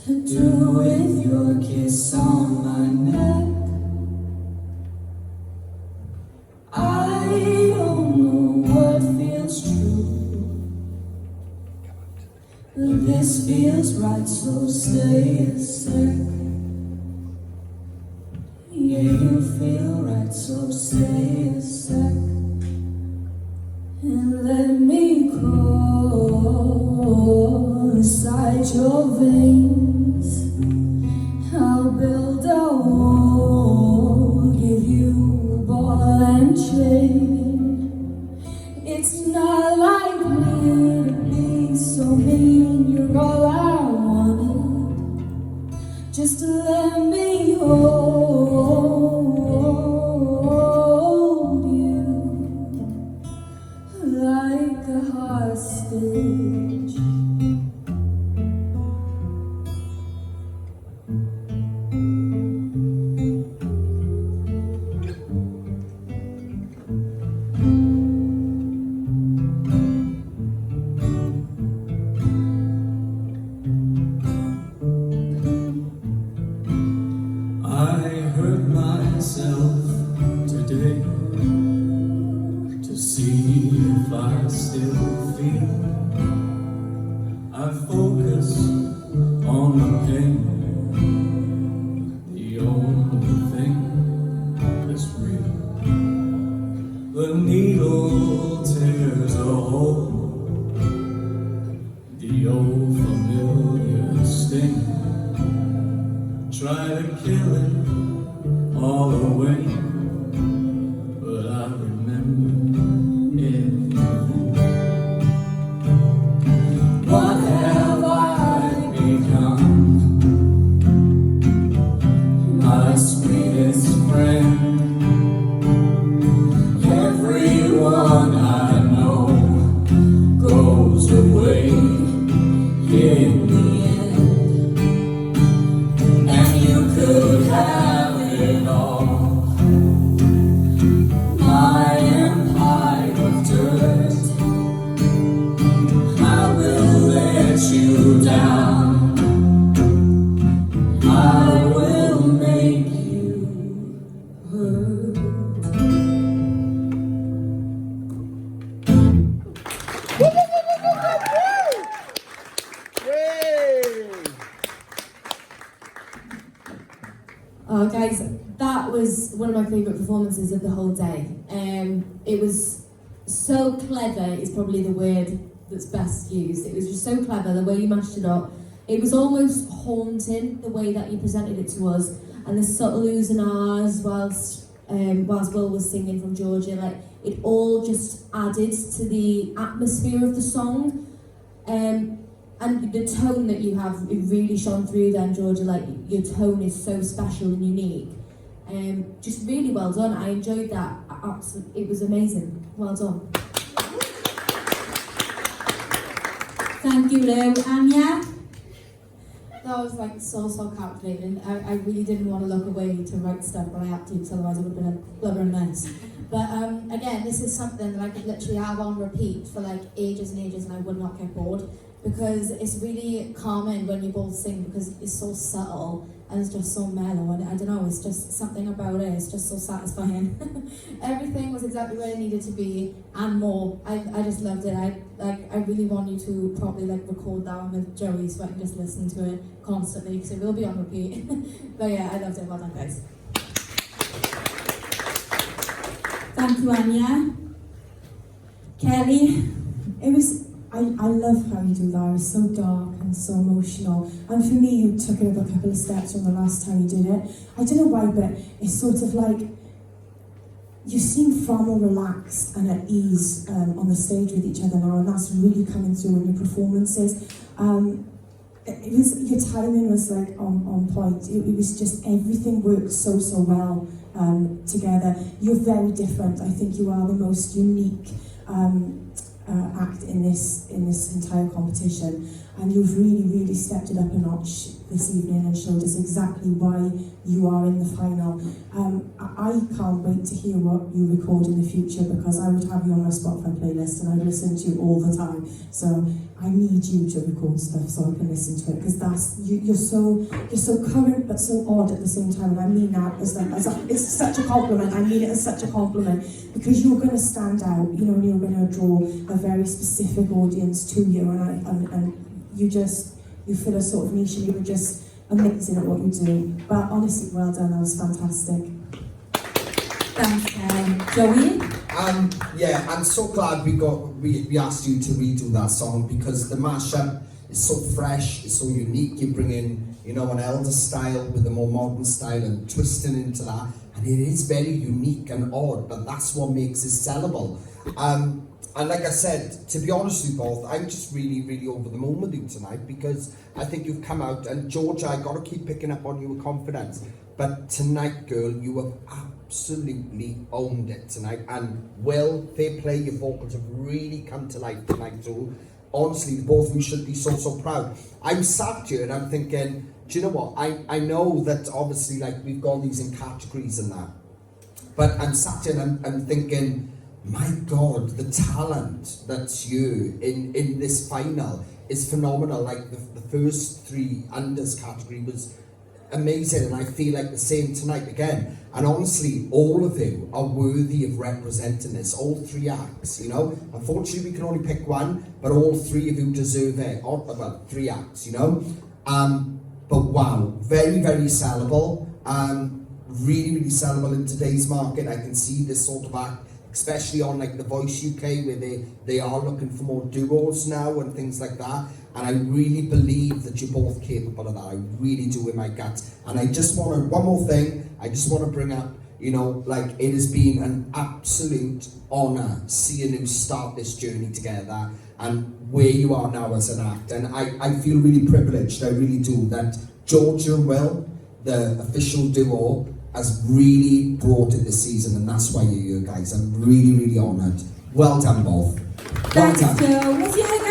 to do with your kiss on my neck. I don't know what feels true, but this feels right, so stay a sec. Yeah, you feel right, so stay a sec. And let me crawl inside your veins. I'll build a wall, give you a ball and chain. It's not like me to be so mean, you're all I wanted. Just to let me hold you like a hostage. Today, to see if I still feel. I focus on the pain, the only thing that's real. The needle tears a hole, the old familiar sting. Try to kill it all away, but I remember everything. What have I become? My sweetest friend. Everyone I know goes away in the end, and you could have it all. My empire of dirt, I will let you down. I will make you hurt. Oh, guys, that was one of my favourite performances of the whole day. It was so clever, is probably the word that's best used. It was just so clever, the way you mashed it up. It was almost haunting, the way that you presented it to us, and the subtle oohs and ahs whilst Will was singing from Georgia. Like, it all just added to the atmosphere of the song. And the tone that you have, it really shone through then, Georgia. Like, your tone is so special and unique. Just really well done. I enjoyed that. It was amazing. Well done. Thank you, Lou. Anya? That was like so captivating. I really didn't want to look away to write stuff, but I had to, because otherwise it would have been a blubbering mess. But again, this is something that I could literally have on repeat for like ages and ages, and I would not get bored, because it's really calming when you both sing, because it's so subtle and it's just so mellow, and I don't know, it's just something about it, it's just so satisfying. Everything was exactly where it needed to be and more. I just loved it. I really want you to probably like record that one with Joey so I can just listen to it constantly, because it will be on repeat. But yeah, I loved it. Well done, guys. Thank you, Anya. Kelly, I love how you do that. It's so dark and so emotional. And for me, you took it up a couple of steps from the last time you did it. I don't know why, but it's sort of like you seem far more relaxed and at ease on the stage with each other now, and that's really coming through in your performances. Your timing was like on point. It was just, everything worked so well together. You're very different. I think you are the most unique act in this entire competition. and you've really stepped it up a notch this evening and showed us exactly why you are in the final. I can't wait to hear what you record in the future, because I would have you on my Spotify playlist and I'd listen to you all the time. So I need you to record stuff so I can listen to it, because you're so current but so odd at the same time, and I mean that it's such a compliment. I mean it as such a compliment, because you're going to stand out, you know, and you're going to draw a very specific audience to you, and you fill a sort of niche, and you were just amazing at what you do. But honestly, well done, that was fantastic. Thanks, Joey. Yeah, I'm so glad we asked you to redo that song, because the mashup is so fresh, it's so unique. You bring in, you know, an elder style with a more modern style and twisting into that, and it is very unique and odd, but that's what makes it sellable. And like I said, to be honest with you both, I'm just really over the moon with you tonight, because I think you've come out, and Georgia, I got to keep picking up on you with confidence, but tonight, girl, you have absolutely owned it tonight. And Will, fair play, your vocals have really come to life tonight too. Honestly, both of you should be so proud. I'm sat here and I'm thinking, do you know what, I know that obviously, like, we've got these in categories and that, but I'm sat here and I'm thinking, my God, the talent that's you in this final is phenomenal. Like, the first three unders category was amazing, and I feel like the same tonight again. And honestly, all of you are worthy of representing this, all three acts, you know. Unfortunately, we can only pick one, but all three of you deserve it, or about three acts, you know. But wow, very sellable, really sellable in today's market. I can see this sort of act, especially on like The Voice UK, where they are looking for more duos now and things like that. And I really believe that you're both capable of that. I really do in my gut. And I just want to, one more thing, I just want to bring up, you know, like, it has been an absolute honour seeing you start this journey together and where you are now as an act. And I feel really privileged, I really do, that Georgia and Will, the official duo, has really brought it this season, and that's why you're here, guys. I'm really honoured. Well done, both. Well Thanks, done. Joe. What's your